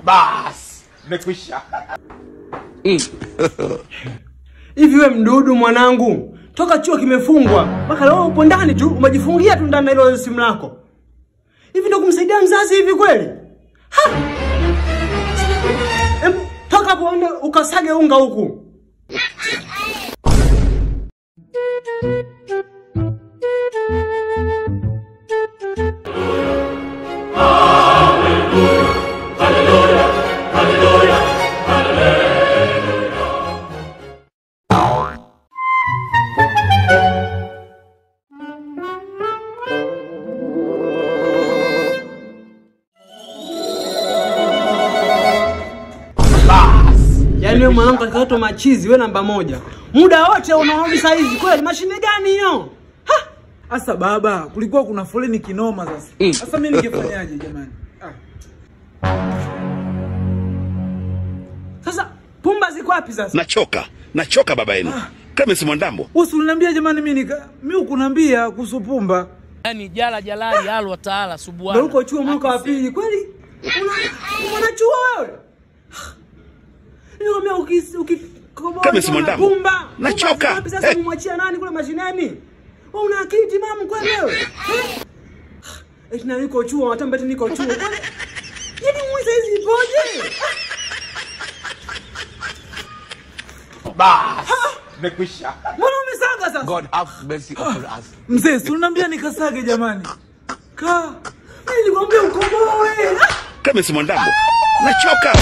Bas, nimekwisha. Hivi wewe mdudu mwanangu, toka chuo kimefungwa, mpaka leo upo ndani tu, umejifungia tu ndani na ile simu lako. Hivi ndio kumsaidia mzazi hivi kweli? Ha! Toka hapo uende ukasage unga huku. Yaani mwanangu akatoa machizi wewe namba 1. Muda wote unaona saizi kweli mashine gani hiyo? Ha! Asa baba, kulikuwa kuna foleni kinoma sasa. Sasa mimi ningefanyaje jamani? Sasa pumba ziko wapi sasa? Nachoka baba yenu. Kama si Mwandambo. Usiniambia jamani mimi ukuniambia kuhusu pumba. Yaani jalali alwa taala subhana. Ndio uko chuo mwaka wa 2 kweli? Unachuo wewe? Kama si Mwandambo. Pumba. Nachoka. Sasa kumwachia nani kule mashineni? Wewe una akili timamu kweli wewe? Eti na niko chuo, hata eti niko chuo. Yaani mwiza hizi ipoje? Bas, nimekwisha. Mbona umesaga sasa? God have mercy upon us. Mzee, usiniambia nikasage jamani. Nilikwambia ukomoe. Kama si Mwandambo. Nachoka.